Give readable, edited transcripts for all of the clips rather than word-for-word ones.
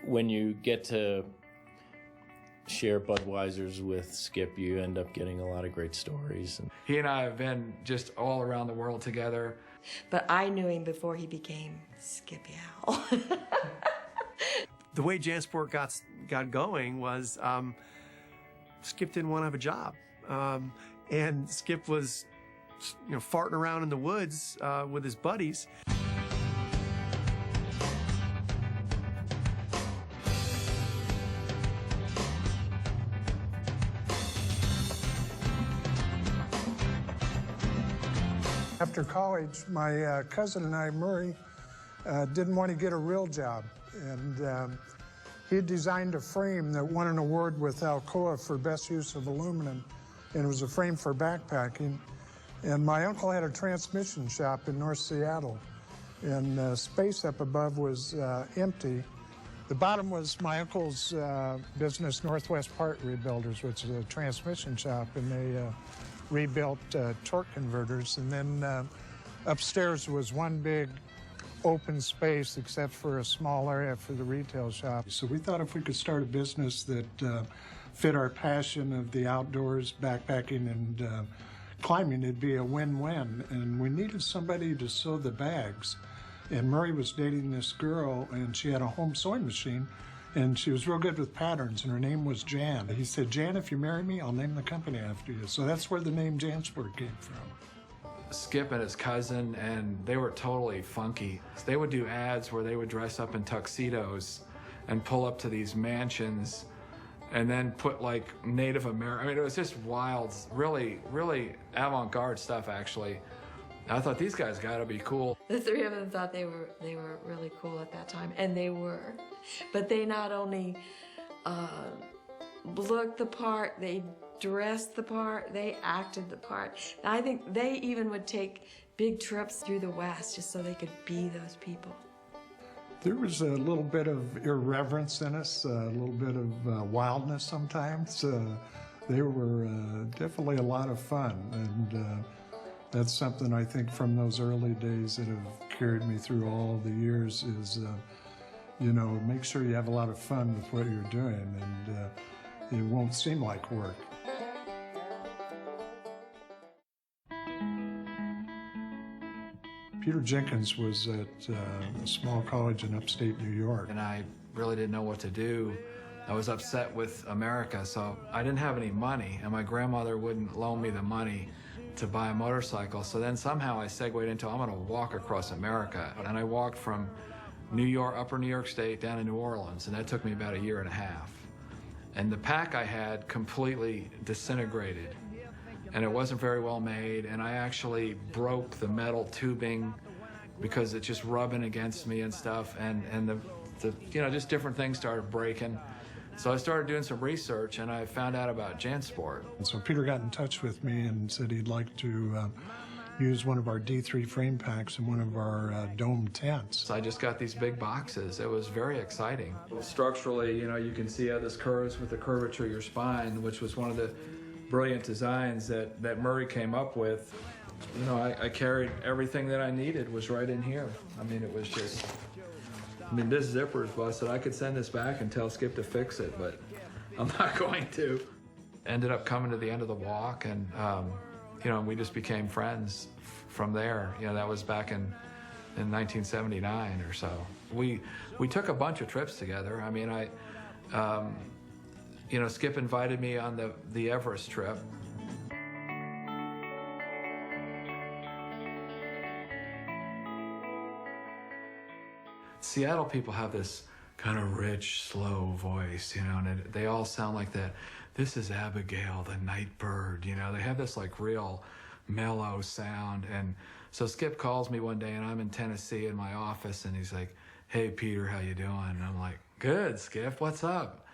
when you get to share Budweisers with Skip, you end up getting a lot of great stories. He and I have been just all around the world together. But I knew him before he became Skip Yowell. The way JanSport got going was Skip didn't want to have a job. And Skip was, farting around in the woods with his buddies. After college, my cousin and I, Murray, didn't want to get a real job. And he designed a frame that won an award with Alcoa for best use of aluminum. And it was a frame for backpacking. And my uncle had a transmission shop in North Seattle. And space up above was empty. The bottom was my uncle's business, Northwest Part Rebuilders, which is a transmission shop. And they rebuilt torque converters. And then upstairs was one big open space except for a small area for the retail shop. So we thought if we could start a business that fit our passion of the outdoors, backpacking, and climbing, it'd be a win-win. And we needed somebody to sew the bags. And Murray was dating this girl, and she had a home sewing machine, and she was real good with patterns, and her name was Jan. He said, Jan, if you marry me, I'll name the company after you. So that's where the name JanSport came from. Skip and his cousin, and they were totally funky. They would do ads where they would dress up in tuxedos and pull up to these mansions and then put like Native American, it was just wild, really, really avant-garde stuff, actually. I thought these guys gotta be cool. The three of them thought they were really cool at that time, and they were. But they not only looked the part, they dressed the part, they acted the part. And I think they even would take big trips through the West just so they could be those people. There was a little bit of irreverence in us, a little bit of wildness sometimes. They were definitely a lot of fun, and that's something I think from those early days that have carried me through all the years is, make sure you have a lot of fun with what you're doing, and it won't seem like work. Peter Jenkins was at a small college in upstate New York. And I really didn't know what to do. I was upset with America, so I didn't have any money, and my grandmother wouldn't loan me the money to buy a motorcycle. So then somehow I segued into, I'm gonna walk across America. And I walked from New York, upper New York State, down to New Orleans, and that took me about a year and a half. And the pack I had completely disintegrated, and it wasn't very well made, and I actually broke the metal tubing because it's just rubbing against me and stuff, and the just different things started breaking. So I started doing some research, and I found out about JanSport. And so Peter got in touch with me and said he'd like to use one of our D3 frame packs in one of our dome tents. So I just got these big boxes. It was very exciting. Structurally, you can see how this curves with the curvature of your spine, which was one of the brilliant designs that Murray came up with. I carried everything that I needed was right in here. It was just, this zipper is busted. I could send this back and tell Skip to fix it, but I'm not going to. Ended up coming to the end of the walk, and we just became friends from there. That was back in 1979 or so. We took a bunch of trips together. Skip invited me on the Everest trip. Seattle people have this kind of rich, slow voice, and they all sound like that. This is Abigail, the night bird, They have this like real mellow sound. And so Skip calls me one day, and I'm in Tennessee in my office, and he's like, hey, Peter, how you doing? And I'm like, good, Skip, what's up?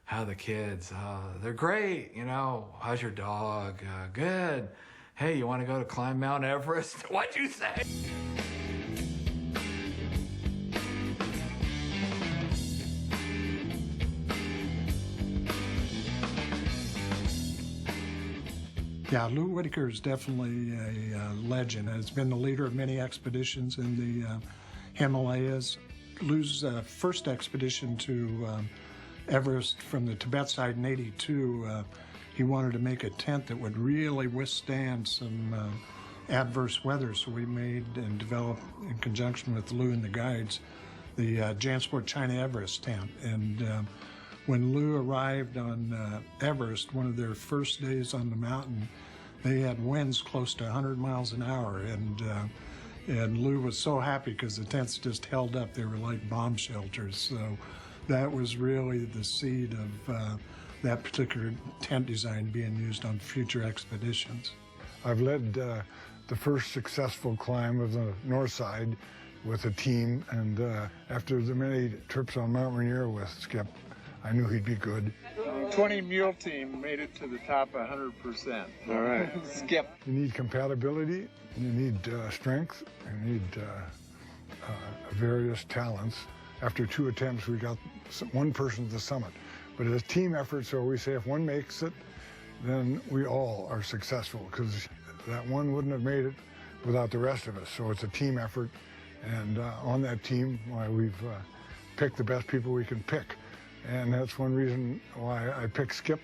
How are the kids? They're great, How's your dog? Good. Hey, you want to go to climb Mount Everest? What'd you say? Yeah, Lou Whitaker is definitely a legend. Has been the leader of many expeditions in the Himalayas. Lou's first expedition to Everest from the Tibet side in '82. He wanted to make a tent that would really withstand some adverse weather, so we made and developed, in conjunction with Lou and the guides, the JanSport China Everest tent. And when Lou arrived on Everest, one of their first days on the mountain, they had winds close to 100 miles an hour, and Lou was so happy because the tents just held up. They were like bomb shelters. So that was really the seed of that particular tent design being used on future expeditions. I've led the first successful climb of the north side with a team, and after the many trips on Mount Rainier with Skip, I knew he'd be good. 20 mule team made it to the top 100%. All right. Skip. You need compatibility, you need strength, you need various talents. After 2 attempts, we got one person to the summit. But it's a team effort, so we say if one makes it, then we all are successful, because that one wouldn't have made it without the rest of us. So it's a team effort, and on that team, we've picked the best people we can pick. And that's one reason why I picked Skip.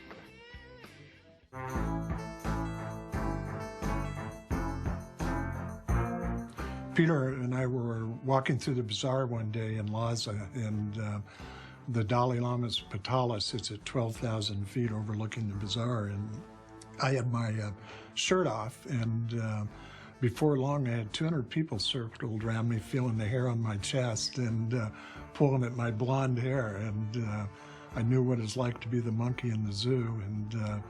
Peter and I were walking through the bazaar one day in Lhasa, and the Dalai Lama's Patala sits at 12,000 feet overlooking the bazaar, and I had my shirt off, and before long I had 200 people circled around me, feeling the hair on my chest and pulling at my blonde hair, and I knew what it's like to be the monkey in the zoo, and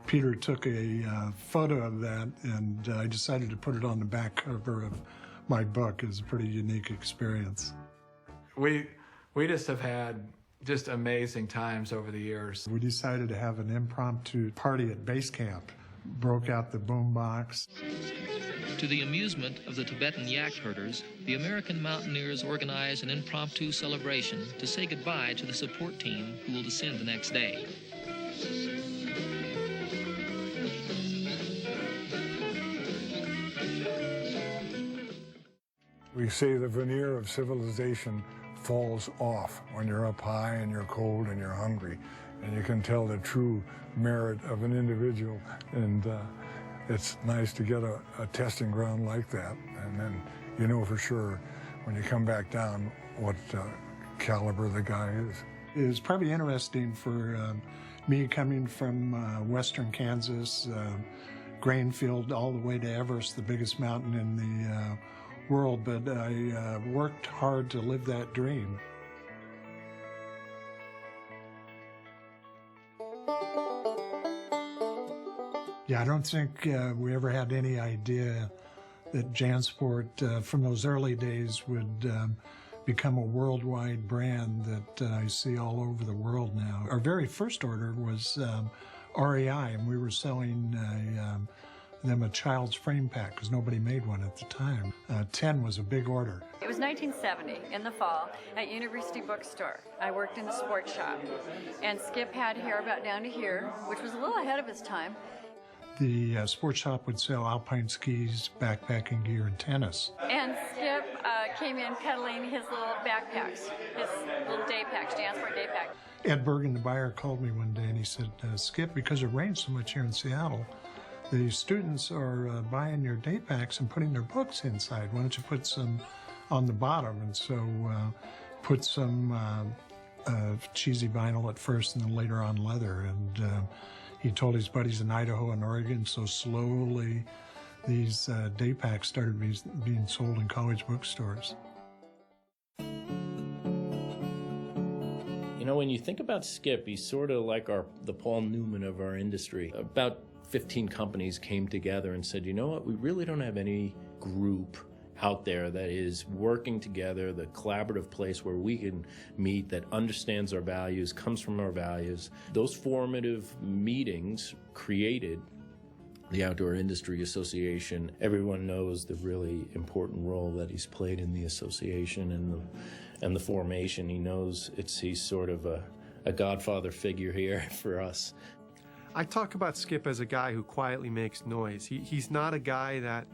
Peter took a photo of that, and I decided to put it on the back cover of my book. It was a pretty unique experience. We just have had just amazing times over the years. We decided to have an impromptu party at base camp, broke out the boombox. To the amusement of the Tibetan yak herders, the American mountaineers organize an impromptu celebration to say goodbye to the support team who will descend the next day. We say the veneer of civilization falls off when you're up high and you're cold and you're hungry, and you can tell the true merit of an individual, and it's nice to get a testing ground like that, and then you know for sure when you come back down what caliber the guy is. It was probably interesting for me coming from western Kansas, grain field, all the way to Everest, the biggest mountain in the world, but I worked hard to live that dream. Yeah, I don't think we ever had any idea that JanSport from those early days would become a worldwide brand that I see all over the world now. Our very first order was REI, and we were selling them a child's frame pack because nobody made one at the time. 10 was a big order. It was 1970 in the fall at University Bookstore. I worked in the sports shop, and Skip had hair about down to here, which was a little ahead of his time. The sports shop would sell alpine skis, backpacking gear, and tennis. And Skip came in peddling his little backpacks, his little day packs, JanSport day pack. Ed Bergen, the buyer, called me one day and he said, Skip, because it rains so much here in Seattle, the students are buying your day packs and putting their books inside. Why don't you put some on the bottom? And so put some cheesy vinyl at first and then later on leather. And he told his buddies in Idaho and Oregon, so slowly these day packs started being sold in college bookstores. You know, when you think about Skip, he's sort of like the Paul Newman of our industry. About 15 companies came together and said, you know what, we really don't have any group out there that is working together, the collaborative place where we can meet, that understands our values, comes from our values. Those formative meetings created the Outdoor Industry Association. Everyone knows the really important role that he's played in the association and the formation. He knows he's sort of a godfather figure here for us. I talk about Skip as a guy who quietly makes noise. He's not a guy that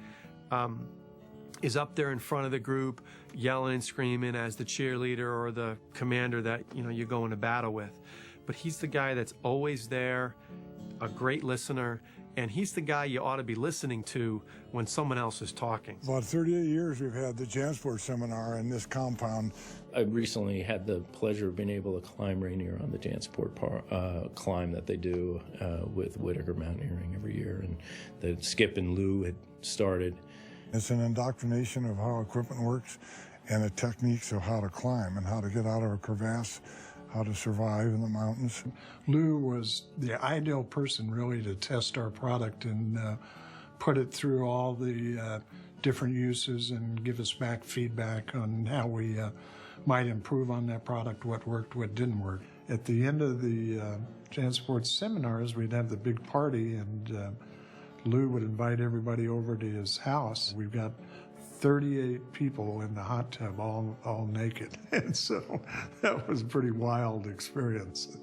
is up there in front of the group, yelling and screaming as the cheerleader or the commander that, you know, you go into battle with. But he's the guy that's always there, a great listener, and he's the guy you ought to be listening to when someone else is talking. About 38 years we've had the JanSport seminar in this compound. I recently had the pleasure of being able to climb Rainier on the JanSport climb that they do with Whitaker Mountaineering every year, and that Skip and Lou had started. It's an indoctrination of how equipment works and the techniques of how to climb and how to get out of a crevasse, how to survive in the mountains. Lou was the ideal person really to test our product and put it through all the different uses and give us back feedback on how we might improve on that product, what worked, what didn't work. At the end of the JanSport seminars, we'd have the big party, and Lou would invite everybody over to his house. We've got 38 people in the hot tub, all naked. And so that was a pretty wild experience.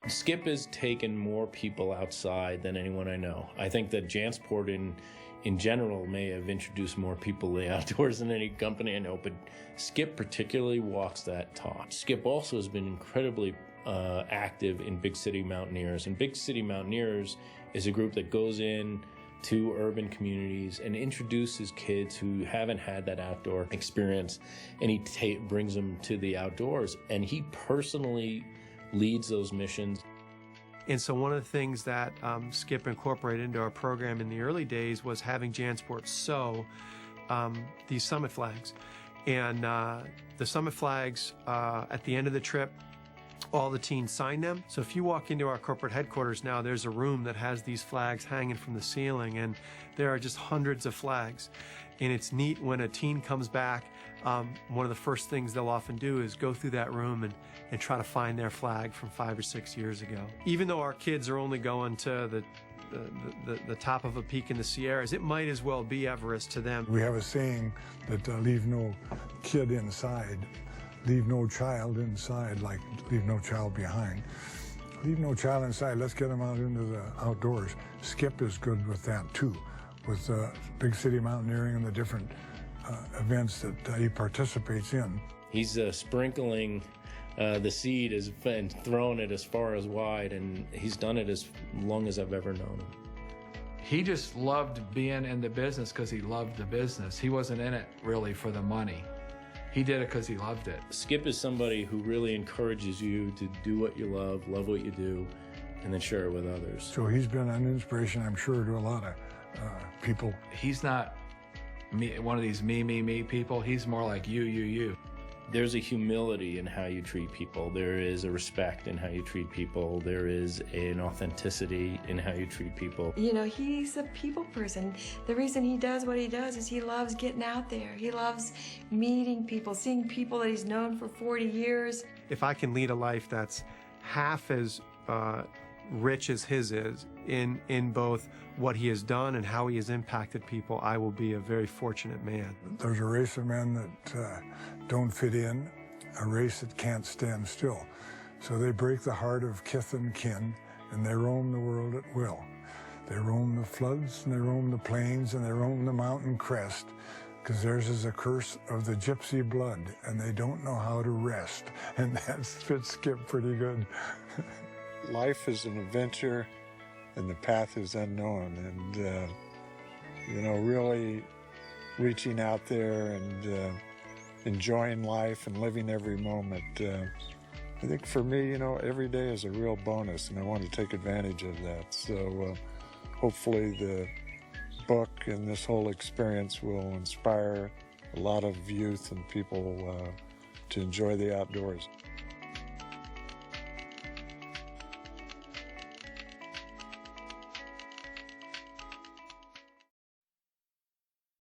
Skip has taken more people outside than anyone I know. I think that JanSport in general may have introduced more people to the outdoors than any company I know, but Skip particularly walks that talk. Skip also has been incredibly active in Big City Mountaineers, and Big City Mountaineers is a group that goes in to urban communities and introduces kids who haven't had that outdoor experience, and he brings them to the outdoors, and he personally leads those missions. And so one of the things that Skip incorporated into our program in the early days was having JanSport sew these summit flags. And the summit flags, at the end of the trip, all the teens sign them. So if you walk into our corporate headquarters now, there's a room that has these flags hanging from the ceiling, and there are just hundreds of flags. And it's neat when a teen comes back, one of the first things they'll often do is go through that room and try to find their flag from 5 or 6 years ago. Even though our kids are only going to the top of a peak in the Sierras, it might as well be Everest to them. We have a saying that leave no kid inside, leave no child inside, like leave no child behind. Leave no child inside, let's get them out into the outdoors. Skip is good with that too, with Big City Mountaineering and the different events that he participates in. He's sprinkling the seed and throwing it as far as wide, and he's done it as long as I've ever known him. He just loved being in the business because he loved the business. He wasn't in it really for the money. He did it because he loved it. Skip is somebody who really encourages you to do what you love what you do, and then share it with others. So he's been an inspiration, I'm sure, to a lot of people. He's not one of these me people. He's more like you. There's a humility in how you treat people. There is a respect in how you treat people. There is an authenticity in how you treat people. You know, he's a people person. The reason he does what he does is he loves getting out there. He loves meeting people, seeing people that he's known for 40 years. If I can lead a life that's half as rich as his is in both what he has done and how he has impacted people, I will be a very fortunate man. There's a race of men that don't fit in, a race that can't stand still. So they break the heart of kith and kin, and they roam the world at will. They roam the floods, and they roam the plains, and they roam the mountain crest, because theirs is a curse of the gypsy blood, and they don't know how to rest. And that fits Skip pretty good. Life is an adventure, and the path is unknown. And, you know, really reaching out there and enjoying life and living every moment. I think for me, you know, every day is a real bonus, and I want to take advantage of that. So hopefully the book and this whole experience will inspire a lot of youth and people to enjoy the outdoors.